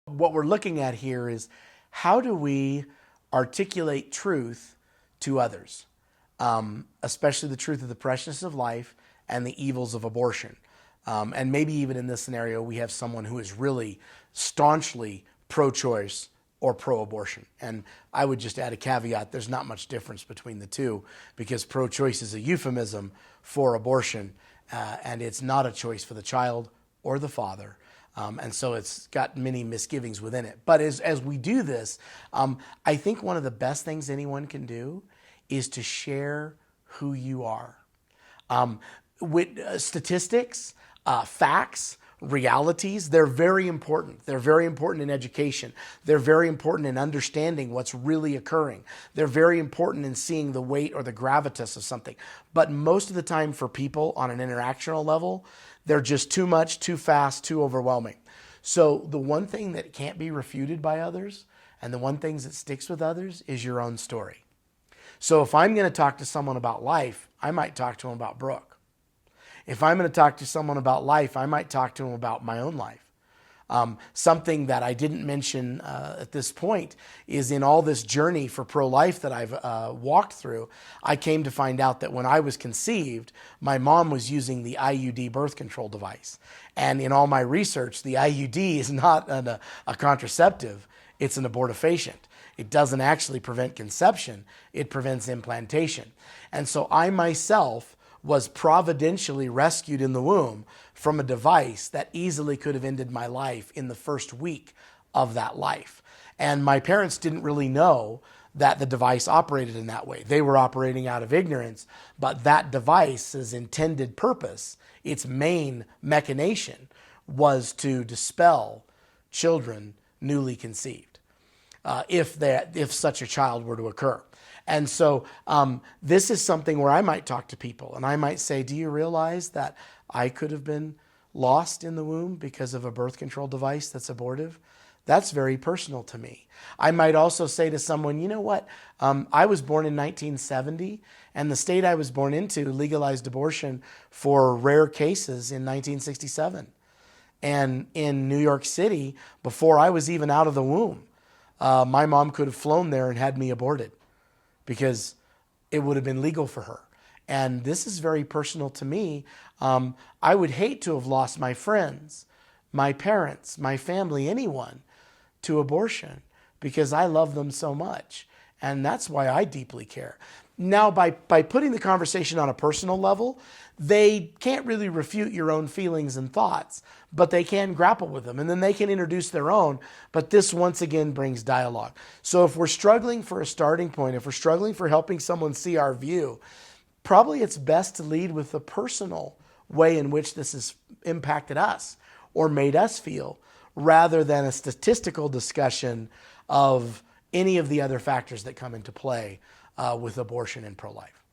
What we're looking at here is how do we articulate truth to others, especially the truth of the preciousness of life and the evils of abortion. And maybe even in this scenario, we have someone who is really staunchly pro-choice or pro-abortion. And I would just add a caveat, there's not much difference between the two because pro-choice is a euphemism for abortion, and it's not a choice for the child or the father. And so it's got many misgivings within it. But as we do this, I think one of the best things anyone can do is to share who you are. With statistics, facts, realities, they're very important. They're very important in education. They're very important in understanding what's really occurring. They're very important in seeing the weight or the gravitas of something. But most of the time for people on an interactional level, they're just too much, too fast, too overwhelming. So the one thing that can't be refuted by others and the one thing that sticks with others is your own story. So if I'm going to talk to someone about life, I might talk to them about Brooke. If I'm going to talk to someone about life, I might talk to them about my own life. Something that I didn't mention at this point is in all this journey for pro-life that I've walked through, I came to find out that when I was conceived, my mom was using the IUD birth control device. And in all my research, the IUD is not a contraceptive, it's an abortifacient. It doesn't actually prevent conception, it prevents implantation. And so I myself was providentially rescued in the womb from a device that easily could have ended my life in the first week of that life. And my parents didn't really know that the device operated in that way. They were operating out of ignorance, but that device's intended purpose, its main machination, was to dispel children newly conceived, if such a child were to occur. And so this is something where I might talk to people and I might say, do you realize that I could have been lost in the womb because of a birth control device that's abortive? That's very personal to me. I might also say to someone, you know what? I was born in 1970 and the state I was born into legalized abortion for rare cases in 1967. And in New York City, before I was even out of the womb, my mom could have flown there and had me aborted, because it would have been legal for her. And this is very personal to me. I would hate to have lost my friends, my parents, my family, anyone to abortion because I love them so much. And that's why I deeply care. Now, by putting the conversation on a personal level, they can't really refute your own feelings and thoughts, but they can grapple with them and then they can introduce their own. But this once again brings dialogue. So if we're struggling for a starting point, if we're struggling for helping someone see our view, probably it's best to lead with the personal way in which this has impacted us or made us feel, rather than a statistical discussion of any of the other factors that come into play with abortion and pro-life.